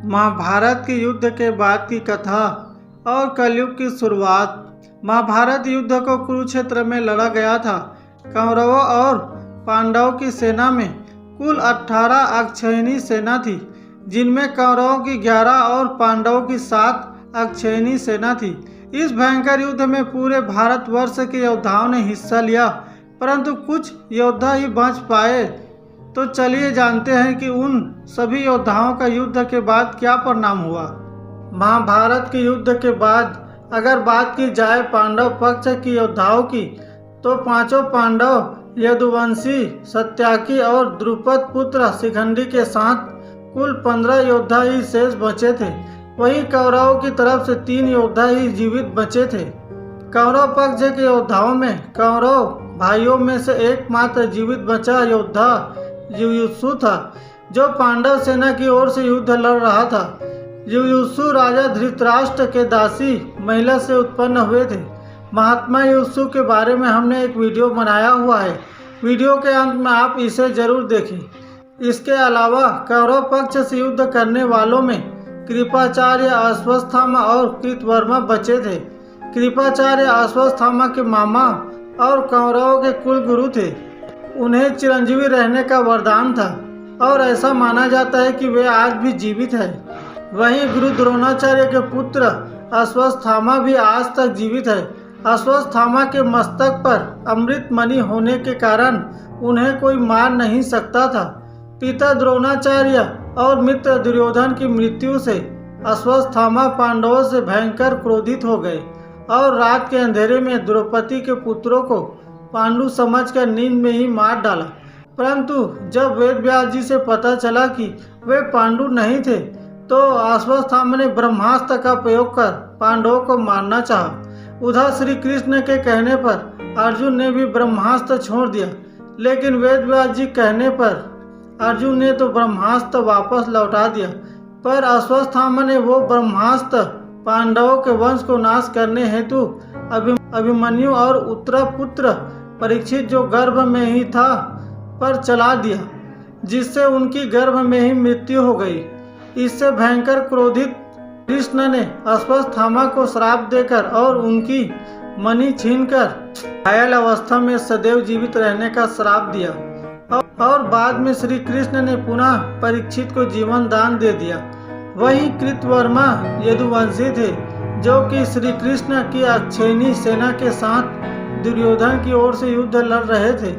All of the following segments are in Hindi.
महाभारत के युद्ध के बाद की कथा और कलयुग की शुरुआत। महाभारत युद्ध को कुरुक्षेत्र में लड़ा गया था। कौरवों और पांडवों की सेना में कुल 18 अक्षौहिणी सेना थी, जिनमें कौरवों की 11 और पांडवों की 7 अक्षौहिणी सेना थी। इस भयंकर युद्ध में पूरे भारतवर्ष के योद्धाओं ने हिस्सा लिया, परंतु कुछ योद्धा ही बच पाए। तो चलिए जानते हैं कि उन सभी योद्धाओं का युद्ध के बाद क्या परिणाम हुआ। महाभारत के युद्ध के बाद अगर बात की जाए पांडव पक्ष की योद्धाओं की, तो पांचों पांडव यदुवंशी, सत्याकी और द्रुपद पुत्र शिखंडी के साथ कुल 15 योद्धा ही शेष बचे थे। वहीं कौरवों की तरफ से 3 योद्धा ही जीवित बचे थे। कौरव पक्ष के योद्धाओं में कौरव भाइयों में से एकमात्र जीवित बचा योद्धा युयुत्सु था, जो पांडव सेना की ओर से युद्ध लड़ रहा था। युयुत्सु राजा धृतराष्ट्र के दासी महिला से उत्पन्न हुए थे। महात्मा युयुत्सु के बारे में हमने एक वीडियो बनाया हुआ है, वीडियो के अंत में आप इसे जरूर देखें। इसके अलावा कौरव पक्ष से युद्ध करने वालों में कृपाचार्य, अश्वत्थामा और कृतवर्मा बचे थे। कृपाचार्य अश्वत्थामा के मामा और कौरवों के कुल गुरु थे। उन्हें चिरंजीवी रहने का वरदान था और ऐसा माना जाता है कि वे आज भी जीवित हैं। वहीं गुरु द्रोणाचार्य के पुत्र अश्वत्थामा भी आज तक जीवित है। अश्वत्थामा के मस्तक पर अमृत मणि होने के कारण उन्हें कोई मार नहीं सकता था। पिता द्रोणाचार्य और मित्र दुर्योधन की मृत्यु से अश्वत्थामा पांडवों से भयंकर क्रोधित हो गए और रात के अंधेरे में द्रौपदी के पुत्रों को पांडु समझकर नींद में ही मार डाला। परंतु जब वेदव्यास जी से पता चला कि वे पांडु नहीं थे, तो अश्वत्थामा ने ब्रह्मास्त्र का प्रयोग कर पांडवों को मारना चाहा। उधर श्री कृष्ण के कहने पर अर्जुन ने भी ब्रह्मास्त्र छोड़ दिया, लेकिन वेदव्यास जी कहने पर अर्जुन ने तो ब्रह्मास्त्र वापस लौटा दिया। पर अश्वत्थामा ने वो ब्रह्मास्त्र पांडवों के वंश को नाश करने हेतु अभिमन्यु और उत्तरा पुत्र परीक्षित, जो गर्भ में ही था, पर चला दिया, जिससे उनकी गर्भ में ही मृत्यु हो गई। इससे भयंकर क्रोधित कृष्ण ने अश्वत्थामा को श्राप देकर और उनकी मणि छीनकर घायल अवस्था में सदैव जीवित रहने का श्राप दिया। और बाद में श्री कृष्ण ने पुनः परीक्षित को जीवन दान दे दिया। वहीं कृतवर्मा यदुवंशी थे, जो कि श्री कृष्ण की अक्षौहिणी सेना के साथ दुर्योधन की ओर से युद्ध लड़ रहे थे,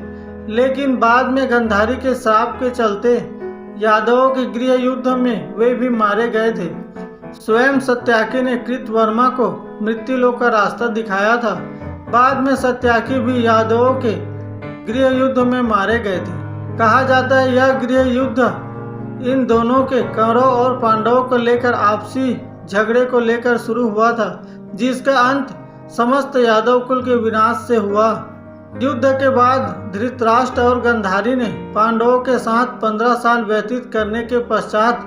लेकिन बाद में गंधारी के श्राप के चलते यादवों के गृह युद्ध में वे भी मारे गए थे। स्वयं सत्याकी ने कृतवर्मा को मृत्युलोक का रास्ता दिखाया था। बाद में सत्याकी भी यादवों के गृह युद्ध में मारे गए थे। कहा जाता है यह गृह युद्ध इन दोनों के कौरव और पांडवों को लेकर आपसी झगड़े को लेकर शुरू हुआ था, जिसका अंत समस्त यादव कुल के विनाश से हुआ। युद्ध के बाद धृतराष्ट्र और गंधारी ने पांडवों के साथ 15 साल व्यतीत करने के पश्चात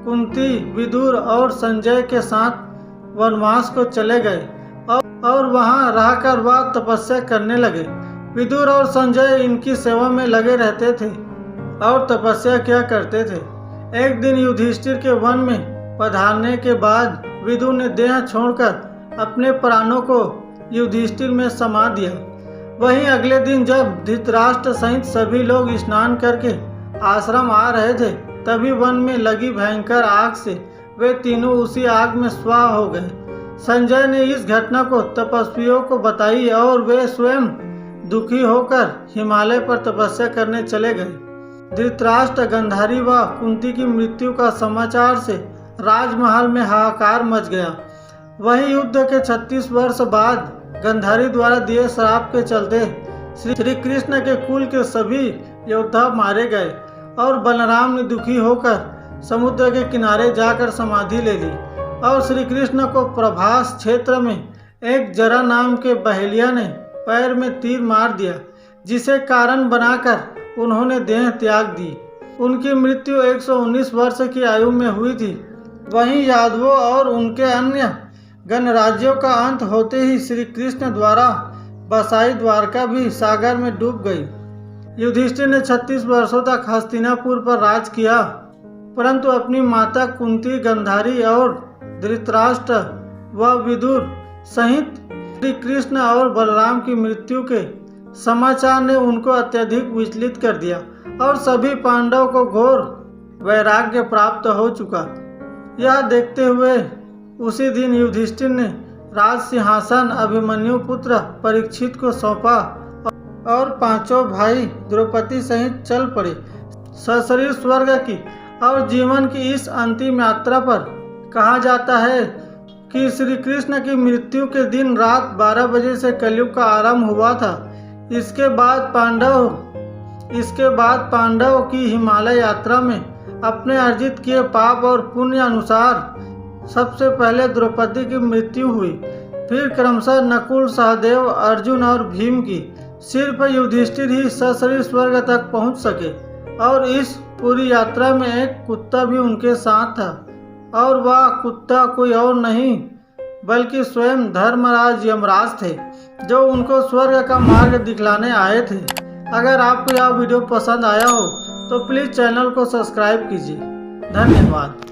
कुंती, विदुर और संजय के साथ वनवास को चले गए और वहां रहकर वह तपस्या करने लगे। विदुर और संजय इनकी सेवा में लगे रहते थे और तपस्या किया करते थे। एक दिन युधिष्ठिर के वन में पधारने के बाद विदुर ने देह छोड़कर अपने प्राणों को युधिष्ठिर में समा दिया। वहीं अगले दिन जब धृतराष्ट्र सहित सभी लोग स्नान करके आश्रम आ रहे थे, तभी वन में लगी भयंकर आग से वे तीनों उसी आग में स्वाह हो गए। संजय ने इस घटना को तपस्वियों को बताई और वे स्वयं दुखी होकर हिमालय पर तपस्या करने चले गए। धृतराष्ट्र, गंधारी व कुंती की मृत्यु का समाचार से राजमहल में हाहाकार मच गया। वहीं युद्ध के 36 वर्ष बाद गंधारी द्वारा दिए श्राप के चलते श्री कृष्ण के कुल के सभी योद्धा मारे गए और बलराम ने दुखी होकर समुद्र के किनारे जाकर समाधि ले ली और श्री कृष्ण को प्रभास क्षेत्र में एक जरा नाम के बहेलिया ने पैर में तीर मार दिया, जिसे कारण बनाकर उन्होंने देह त्याग दी। उनकी मृत्यु 119 वर्ष की आयु में हुई थी। वहीं यादवों और उनके अन्य गणराज्यों का अंत होते ही श्री कृष्ण द्वारा बसाई द्वारका भी सागर में डूब गई। युधिष्ठिर ने 36 वर्षों तक हस्तिनापुर पर राज किया। परंतु अपनी माता कुंती, गांधारी और धृतराष्ट्र व विदुर सहित श्री कृष्ण और बलराम की मृत्यु के समाचार ने उनको अत्यधिक विचलित कर दिया और सभी पांडवों को घोर वैराग्य प्राप्त हो चुका। यह देखते हुए उसी दिन युधिष्ठिर ने राज सिंहासन अभिमन्यु पुत्र परीक्षित को सौंपा और पांचों भाई द्रौपदी सहित चल पड़े। सशरीर स्वर्ग की और जीवन की इस अंतिम यात्रा पर कहा जाता है कि श्री कृष्ण की मृत्यु के दिन रात 12 बजे से कलयुग का आरंभ हुआ था। इसके बाद पांडव की हिमालय यात्रा में अपने अर्जित किए पाप और पुण्य अनुसार सबसे पहले द्रौपदी की मृत्यु हुई, फिर क्रमशः नकुल, सहदेव, अर्जुन और भीम की। सिर्फ युधिष्ठिर ही सशरीर स्वर्ग तक पहुंच सके और इस पूरी यात्रा में एक कुत्ता भी उनके साथ था और वह कुत्ता कोई और नहीं बल्कि स्वयं धर्मराज यमराज थे, जो उनको स्वर्ग का मार्ग दिखलाने आए थे। अगर आपको यह वीडियो पसंद आया हो तो प्लीज़ चैनल को सब्सक्राइब कीजिए। धन्यवाद।